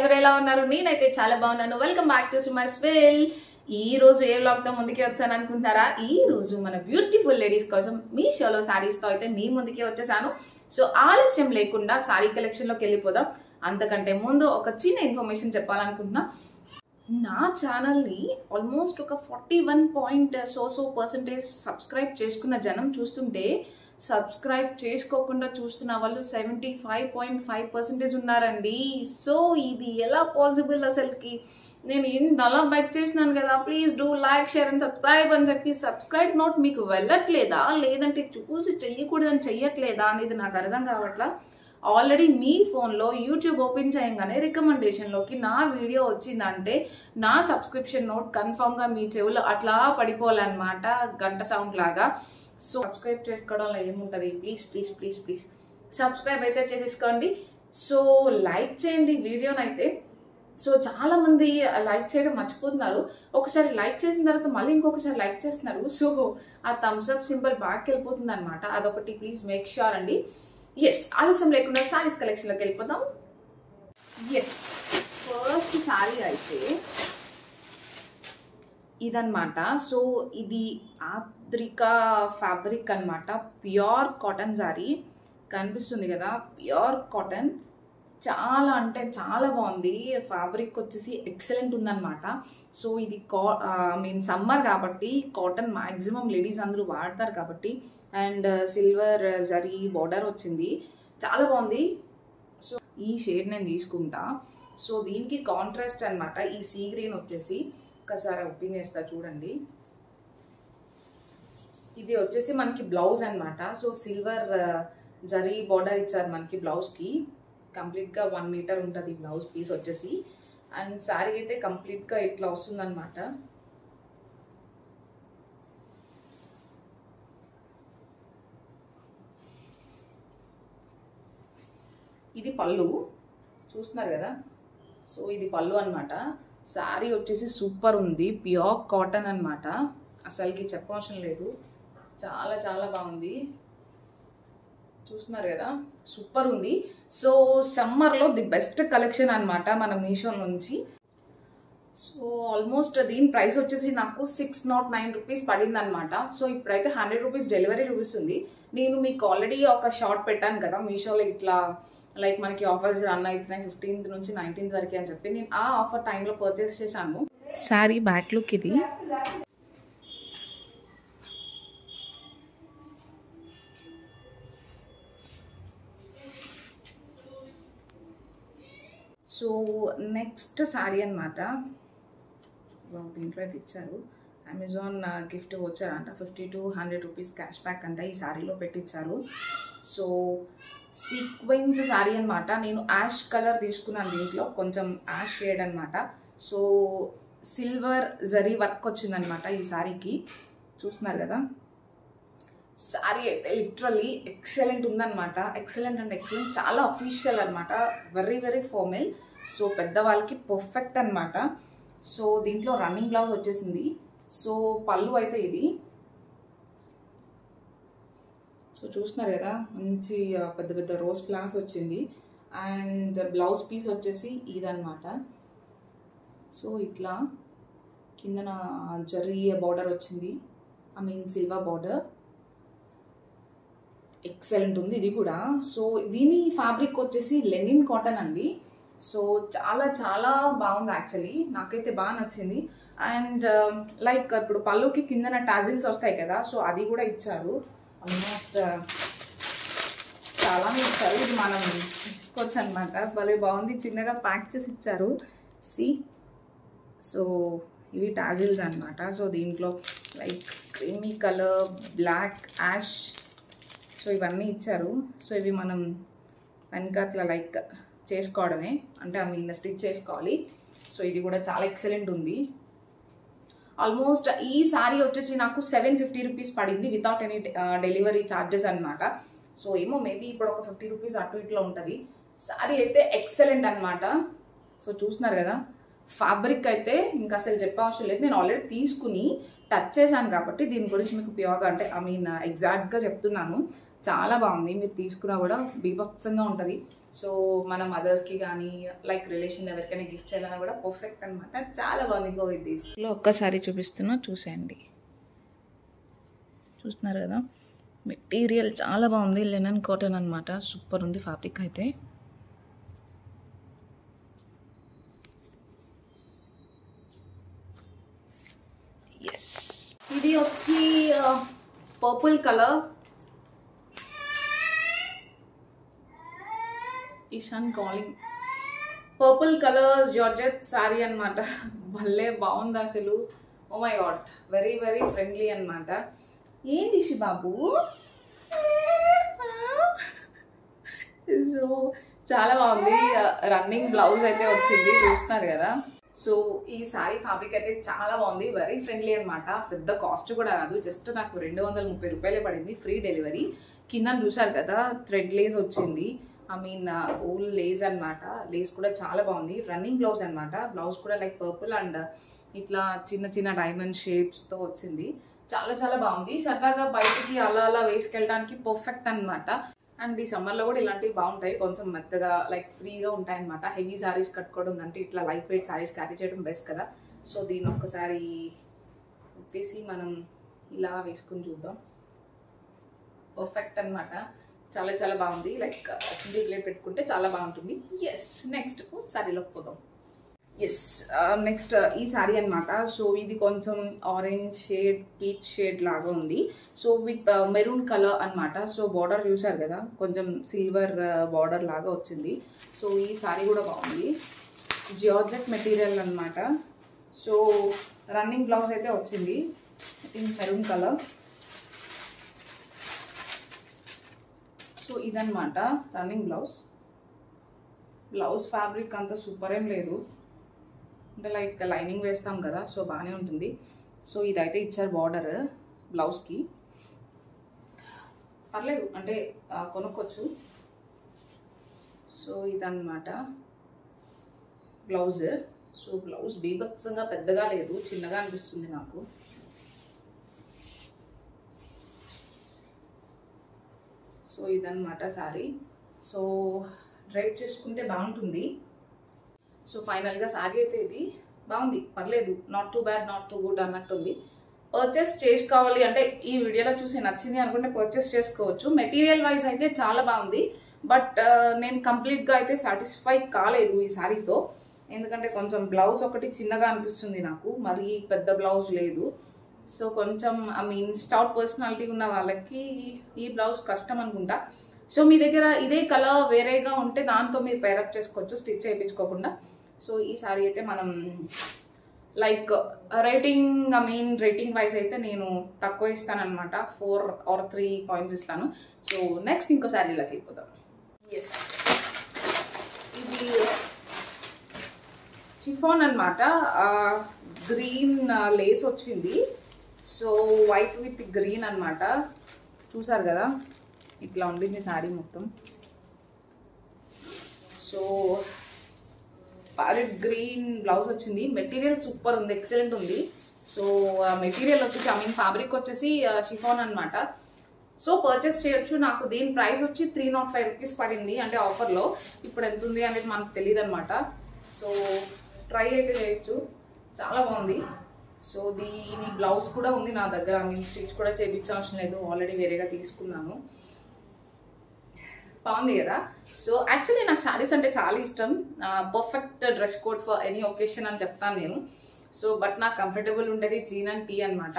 అందరూ ఎలా ఉన్నారు? నేనైతే చాలా బాగున్నాను. Welcome back to Sumas will. ఈ రోజు ఏ వ్లాగ్ తో ముందుకే వచ్చాను అనుకుంటారా? ఈ రోజు మన బ్యూటిఫుల్ లేడీస్ కోసం మీషోలో సారీస్ తో అయితే మీ ముందుకే వచ్చేసాను. సో ఆలస్యం లేకుండా సారీ కలెక్షన్ లోకి వెళ్ళిపోదాం. అంతకంటే ముందు ఒక చిన్న ఇన్ఫర్మేషన్ చెప్పాలనుకుంటున్నా. నా ఛానల్ని ఆల్మోస్ట్ ఒక 41% సబ్స్క్రైబ్ చేసుకున్న జనం చూస్తుంటే, సబ్స్క్రైబ్ చేసుకోకుండా చూస్తున్న వాళ్ళు 75.5% ఉన్నారండి. సో ఇది ఎలా పాసిబుల్? అసలుకి నేను ఇంతలా బైక్ చేసినాను కదా, please do like, share and subscribe అని చెప్పి సబ్స్క్రైబ్ నోట్ మీకు వెళ్ళట్లేదా, లేదంటే చూసి చెయ్యకూడదని చెయ్యట్లేదా అనేది నాకు అర్థం కావట్లా. ఆల్రెడీ మీ ఫోన్లో యూట్యూబ్ ఓపెన్ చేయగానే రికమెండేషన్లోకి నా వీడియో వచ్చిందంటే నా సబ్స్క్రిప్షన్ నోట్ కన్ఫామ్గా మీ చెవులో అట్లా పడిపోవాలన్నమాట, గంట సౌండ్ లాగా. సో సబ్స్క్రైబ్ చేసుకోవడంలో ఏముంటుంది? Please please please please subscribe అయితే చేసేసుకోండి. సో లైక్ చేయండి వీడియోనైతే. సో చాలామంది లైక్ చేయడం మర్చిపోతున్నారు. ఒకసారి లైక్ చేసిన తర్వాత మళ్ళీ ఇంకొకసారి లైక్ చేస్తున్నారు. సో ఆ థమ్స్ అప్ సింబల్ బ్యాక్ వెళ్ళిపోతుంది అనమాట. అదొకటి ప్లీజ్ మేక్ ష్యూర్ అండి. ఎస్, ఆలస్యం లేకుండా సారీస్ కలెక్షన్లోకి వెళ్ళిపోతాం. ఎస్, ఫస్ట్ సారీ అయితే ఇదన్నమాట. సో ఇది ఆద్రికా ఫ్యాబ్రిక్ అనమాట. ప్యూర్ కాటన్ సారీ కనిపిస్తుంది కదా, ప్యూర్ కాటన్. చాలా అంటే చాలా బాగుంది. ఫ్యాబ్రిక్ వచ్చేసి ఎక్సలెంట్ ఉందన్నమాట. సో ఇది సమ్మర్ కాబట్టి కాటన్ మ్యాక్సిమం లేడీస్ అందరూ వాడతారు కాబట్టి. అండ్ సిల్వర్ జరీ బార్డర్ వచ్చింది, చాలా బాగుంది. సో ఈ షేడ్ నేను తీసుకుంటా. సో దీనికి కాంట్రాస్ట్ అనమాట ఈ సీ గ్రీన్ వచ్చేసి. ఒకసారి ఓపెన్ చేస్తా చూడండి. ఇది వచ్చేసి మనకి బ్లౌజ్ అనమాట. సో సిల్వర్ జరీ బార్డర్ ఇచ్చారు మనకి బ్లౌజ్కి. కంప్లీట్గా 1 మీటర్ ఉంటుంది బ్లౌజ్ పీస్ వచ్చేసి. అండ్ శారీ అయితే కంప్లీట్గా ఇట్లా వస్తుంది అనమాట. ఇది పళ్ళు చూస్తున్నారు కదా. సో ఇది పళ్ళు అనమాట. శారీ వచ్చేసి సూపర్ ఉంది, ప్యూర్ కాటన్ అనమాట. అసలుకి చెప్పవసరం లేదు, చాలా చాలా బాగుంది. చూస్తున్నారు కదా, సూపర్ ఉంది. సో సమ్మర్లో ది బెస్ట్ కలెక్షన్ అనమాట మన మీషో నుంచి. సో ఆల్మోస్ట్ దీని ప్రైస్ వచ్చేసి నాకు 609 రూపీస్ పడింది అనమాట. సో ఇప్పుడైతే 100 రూపీస్ డెలివరీ చూపిస్తుంది. నేను మీకు ఆల్రెడీ ఒక షార్ట్ పెట్టాను కదా మీషోలో, ఇట్లా లైక్ మనకి ఆఫర్స్ రన్ అవుతున్నాయి 15th నుంచి 19th వరకు అని చెప్పి. నేను ఆ ఆఫర్ టైంలో పర్చేస్ చేశాను. శారీ బ్యాక్ లుక్ ఇది. సో నెక్స్ట్ శారీ అనమాట. దీంట్లో అయితే ఇచ్చారు, అమెజాన్ గిఫ్ట్ వచ్చారంట. 50 to 100 రూపీస్ క్యాష్ బ్యాక్ అంట ఈ శారీలో పెట్టించారు. సో సీక్వెన్స్ శారీ అనమాట. నేను యాష్ కలర్ తీసుకున్నాను, దీంట్లో కొంచెం యాష్ షేడ్ అనమాట. సో సిల్వర్ జరీ వర్క్ వచ్చిందనమాట ఈ శారీకి. చూస్తున్నారు కదా, శారీ అయితే లిటరల్లీ ఎక్సలెంట్ ఉందన్నమాట. ఎక్సలెంట్ అండ్ ఎక్సలెంట్, చాలా అఫీషియల్ అనమాట. Very very formal. సో పెద్దవాళ్ళకి పర్ఫెక్ట్ అనమాట. సో దీంట్లో రన్నింగ్ బ్లౌజ్ వచ్చేసింది. సో పళ్ళు అయితే ఇది. సో చూస్తున్నారు కదా, మంచి పెద్ద పెద్ద రోజ్ ఫ్లవర్స్ వచ్చింది. అండ్ బ్లౌజ్ పీస్ వచ్చేసి ఇదన్నమాట. సో ఇట్లా కిందన జరీ బార్డర్ వచ్చింది, సిల్వర్ బార్డర్. ఎక్సలెంట్ ఉంది ఇది కూడా. సో దీని ఫ్యాబ్రిక్ వచ్చేసి లెనిన్ కాటన్ అండి. సో చాలా చాలా బాగుంది యాక్చువల్లీ, నాకైతే బాగా నచ్చింది. అండ్ లైక్ ఇప్పుడు పళ్ళుకి కిందన టాజిల్స్ వస్తాయి కదా, సో అది కూడా ఇచ్చారు. ఆల్మోస్ట్ చాలానే ఇచ్చారు. ఇది మనం తీసుకోవచ్చు అనమాట. భలే బాగుంది, చిన్నగా ప్యాక్ చేసి ఇచ్చారు. సి, సో ఇవి టాజిల్స్ అనమాట. సో దీంట్లో like creamy colour, black, ash, so ఇవన్నీ ఇచ్చారు. సో ఇవి మనం వెనక అట్లా లైక్ చేసుకోవడమే, అంటే స్టిచ్ చేసుకోవాలి. సో ఇది కూడా చాలా ఎక్సలెంట్ ఉంది. ఆల్మోస్ట్ ఈ శారీ వచ్చేసి నాకు 750 రూపీస్ పడింది వితౌట్ ఎనీ డెలివరీ ఛార్జెస్ అనమాట. సో ఏమో మేబీ ఇప్పుడు ఒక 50 రూపీస్ అటు ఇట్లా ఉంటుంది. శారీ అయితే ఎక్సలెంట్ అనమాట. సో చూస్తున్నారు కదా, ఫ్యాబ్రిక్ అయితే ఇంకా అసలు చెప్పవసరం లేదు. నేను ఆల్రెడీ తీసుకుని టచ్ చేశాను కాబట్టి దీని గురించి మీకు ప్యూర్గా అంటే ఎగ్జాక్ట్గా చెప్తున్నాను. చాలా బాగుంది. మీరు తీసుకున్నా కూడా బీభత్సంగా ఉంటుంది. సో మన మదర్స్కి కానీ లైక్ రిలేషన్ ఎవరికైనా గిఫ్ట్ చేయాలన్నా కూడా పర్ఫెక్ట్ అనమాట. చాలా బాగుంది. Go with this. ఒక్కసారి చూపిస్తున్నా, చూసేయండి. చూస్తున్నారు కదా, మెటీరియల్ చాలా బాగుంది. లెనన్ కాటన్ అనమాట. సూపర్ ఉంది ఫ్యాబ్రిక్ అయితే. ఎస్, ఇది వచ్చి purple colour. Ishaan calling. Purple colour georgette sari అనమాట. భలే బాగుంది అసలు. Oh my god, very very friendly అనమాట. ఏంటి బాబు, సో చాలా బాగుంది. రన్నింగ్ బ్లౌజ్ అయితే వచ్చింది, చూస్తున్నారు కదా. సో ఈ శారీ ఫ్యాబ్రిక్ అయితే చాలా బాగుంది. వెరీ ఫ్రెండ్లీ అనమాట. పెద్ద కాస్ట్ కూడా కాదు, జస్ట్ నాకు 230 రూపాయలే పడింది. Free delivery. కింద చూసారు కదా, థ్రెడ్ లేస్ వచ్చింది. ఐ మీన్ ఓల్ లేస్ అనమాట. లేస్ కూడా చాలా బాగుంది. రన్నింగ్ బ్లౌజ్ అనమాట. బ్లౌజ్ కూడా లైక్ పర్పుల్ అండ్ ఇట్లా చిన్న చిన్న డైమండ్ షేప్స్తో వచ్చింది. చాలా చాలా బాగుంది. సరదాగా బయటికి అలా అలా వేసుకెళ్ళడానికి పర్ఫెక్ట్ అనమాట. అండ్ ఈ సమ్మర్లో కూడా ఇలాంటివి బాగుంటాయి. కొంచెం మెత్తగా లైక్ ఫ్రీగా ఉంటాయన్నమాట. హెవీ శారీస్ కట్టుకోవడం కంటే ఇట్లా లైట్ వెయిట్ శారీస్ క్యారీ చేయడం బెస్ట్ కదా. సో దీన్ని ఒక్కసారి ఉప్పేసి మనం ఇలా వేసుకుని చూద్దాం. పర్ఫెక్ట్ అనమాట. చాలా చాలా బాగుంది. లైక్ సింగిల్ ప్లేట్ పెట్టుకుంటే చాలా బాగుంటుంది. ఎస్, నెక్స్ట్ శారీలోకి పోదాం. ఎస్, నెక్స్ట్ ఈ శారీ అనమాట. సో ఇది కొంచెం ఆరెంజ్ షేడ్, పీచ్ షేడ్ లాగా ఉంది. సో విత్ మెరూన్ కలర్ అనమాట. సో బార్డర్ చూసారు కదా, కొంచెం సిల్వర్ బార్డర్ లాగా వచ్చింది. సో ఈ శారీ కూడా బాగుంది. జార్జెట్ మెటీరియల్ అనమాట. సో రన్నింగ్ బ్లౌజ్ అయితే వచ్చింది. I think maroon colour. So ఇదనమాట రన్నింగ్ బ్లౌజ్. బ్లౌజ్ ఫ్యాబ్రిక్ అంత సూపర్ ఏం లేదు, అంటే లైక్ లైనింగ్ వేస్తాం కదా, సో బాగానే ఉంటుంది. సో ఇదైతే ఇచ్చారు బార్డర్ బ్లౌజ్కి. పర్లేదు, అంటే కొనుక్కోవచ్చు. సో ఇదన్నమాట బ్లౌజ్. సో బ్లౌజ్ బీభత్సంగా పెద్దగా లేదు, చిన్నగా అనిపిస్తుంది నాకు. సో ఇదన్నమాట శారీ. సో డ్రైప్ చేసుకుంటే బాగుంటుంది. సో ఫైనల్గా శారీ అయితే ఇది బాగుంది, పర్లేదు. Not too bad, not too good అన్నట్టుంది. పర్చేస్ చేసుకోవాలి అంటే ఈ వీడియోలో చూసి నచ్చింది అనుకుంటే పర్చేస్ చేసుకోవచ్చు. మెటీరియల్ వైజ్ అయితే చాలా బాగుంది. బట్ నేను కంప్లీట్గా అయితే సాటిస్ఫై కాలేదు ఈ శారీతో. ఎందుకంటే కొంచెం బ్లౌజ్ ఒకటి చిన్నగా అనిపిస్తుంది నాకు, మరీ పెద్ద బ్లౌజ్ లేదు. సో కొంచెం ఐ మీన్ స్టౌట్ పర్సనాలిటీ ఉన్న వాళ్ళకి ఈ బ్లౌజ్ కష్టం అనుకుంటా. సో మీ దగ్గర ఇదే కలర్ వేరేగా ఉంటే దాంతో మీరు పేరప్ చేసుకోవచ్చు, స్టిచ్ చేయించుకోకుండా. సో ఈ శారీ అయితే మనం లైక్ రేటింగ్ వైజ్ అయితే నేను తక్కువ ఇస్తాను అనమాట. 4 or 3 పాయింట్స్ ఇస్తాను. సో నెక్స్ట్ ఇంకో శారీలోకి వెళ్ళిపోతాం. ఎస్, ఇది చిఫాన్ అనమాట. గ్రీన్ లేస్ వచ్చింది. సో వైట్ విత్ గ్రీన్ అనమాట. చూసారు కదా, ఇట్లా ఉండింది శారీ మొత్తం. సో ప్యారెట్ గ్రీన్ బ్లౌజ్ వచ్చింది. మెటీరియల్ సూపర్ ఉంది, ఎక్సలెంట్ ఉంది. సో మెటీరియల్ వచ్చేసి ఐ మీన్ ఫ్యాబ్రిక్ వచ్చేసి షిఫాన్ అనమాట. సో పర్చేస్ చేయొచ్చు. నాకు దీని ప్రైస్ వచ్చి 305 రూపీస్ పడింది, అంటే ఆఫర్లో. ఇప్పుడు ఎంత ఉంది అనేది మనకు తెలియదు అనమాట. సో ట్రై అయితే చేయొచ్చు, చాలా బాగుంది. సో దీని బ్లౌజ్ కూడా ఉంది నా దగ్గర. ఐ మీన్ స్టిచ్ కూడా చేయించాల్సిన లేదు, ఆల్రెడీ వేరేగా తీసుకున్నాను. బాగుంది కదా. సో యాక్చువల్లీ నాకు శారీస్ అంటే చాలా ఇష్టం. Perfect dress code for any occasion అని చెప్తాను నేను. సో బట్ నాకు కంఫర్టబుల్ ఉండేది జీన్ అండ్ టీ అనమాట.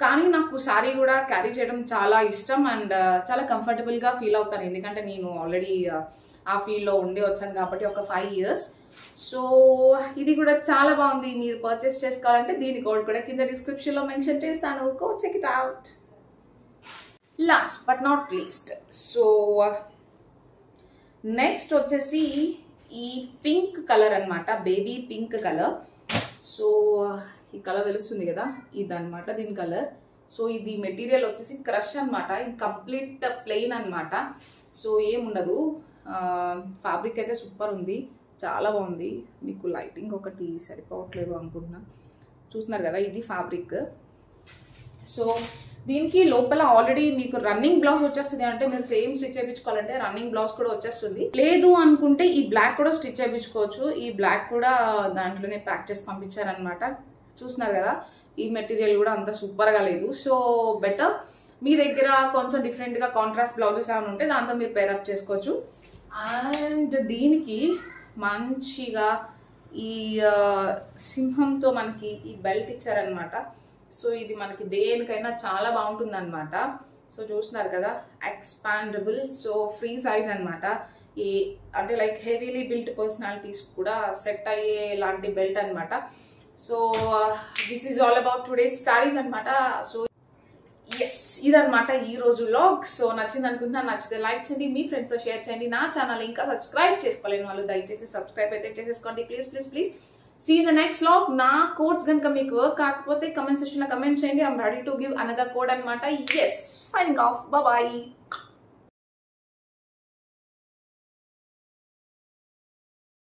కానీ నాకు శారీ కూడా క్యారీ చేయడం చాలా ఇష్టం అండ్ చాలా కంఫర్టబుల్గా ఫీల్ అవుతాను. ఎందుకంటే నేను ఆల్రెడీ ఆ ఫీల్డ్లో ఉండి వచ్చాను కాబట్టి ఒక 5 years. సో ఇది కూడా చాలా బాగుంది. మీరు పర్చేస్ చేసుకోవాలంటే దీని కోడ్ కూడా కింద డిస్క్రిప్షన్లో మెన్షన్ చేస్తాను. Go check it out. Last but not least, so next వచ్చేసి ఈ పింక్ కలర్ అనమాట. Baby pink colour. సో ఈ కలర్ తెలుస్తుంది కదా, ఇదనమాట దీని కలర్. సో ఇది మెటీరియల్ వచ్చేసి క్రష్ అనమాట. ఇది కంప్లీట్ ప్లెయిన్ అనమాట. సో ఏముండదు. ఫ్యాబ్రిక్ అయితే సూపర్ ఉంది, చాలా బాగుంది. మీకు లైటింగ్ ఒకటి సరిపోవట్లేదు అనుకుంటున్నా. చూస్తున్నారు కదా, ఇది ఫ్యాబ్రిక్. సో దీనికి లోపల ఆల్రెడీ మీకు రన్నింగ్ బ్లౌజ్ వచ్చేస్తుంది, అంటే మీరు సేమ్ స్టిచ్ చేయించుకోవాలంటే రన్నింగ్ బ్లౌజ్ కూడా వచ్చేస్తుంది. లేదు అనుకుంటే ఈ బ్లాక్ కూడా స్టిచ్ చేయించుకోవచ్చు. ఈ బ్లాక్ కూడా దాంట్లోనే ప్యాక్ చేసి పంపించారనమాట. చూస్తున్నారు కదా, ఈ మెటీరియల్ కూడా అంత సూపర్గా లేదు. సో బెటర్ మీ దగ్గర కొంచెం డిఫరెంట్గా కాంట్రాస్ట్ బ్లౌజెస్ ఏమైనా ఉంటే దాంతో మీరు పేరప్ చేసుకోవచ్చు. అండ్ దీనికి మంచిగా ఈ సింహంతో మనకి ఈ బెల్ట్ ఇచ్చారనమాట. సో ఇది మనకి దేనికైనా చాలా బాగుంటుంది అనమాట. సో చూస్తున్నారు కదా, ఎక్స్పాండబుల్, సో ఫ్రీ సైజ్ అనమాట. ఈ అంటే లైక్ హెవీలీ బిల్ట్ పర్సనాలిటీస్ కూడా సెట్ అయ్యే లాంటి బెల్ట్ అనమాట. So this is all about today's saris అనమాట. సో ఎస్, ఇదనమాట ఈ రోజు వ్లాగ్. సో నచ్చింది అనుకుంటున్నా. నచ్చితే లైక్ చేయండి, మీ ఫ్రెండ్స్తో షేర్ చేయండి. నా ఛానల్ ఇంకా సబ్స్క్రైబ్ చేసుకోలేని వాళ్ళు దయచేసి సబ్స్క్రైబ్ అయితే చేసేసుకోండి please please please. See you in the next vlog. నా కోడ్స్ గనుక మీకు వర్క్ కాకపోతే కమెంట్ సెక్షన్ లో కమెంట్ చేయండి. I'm ready to give another code అనమాట. yes, signing off. Bye bye.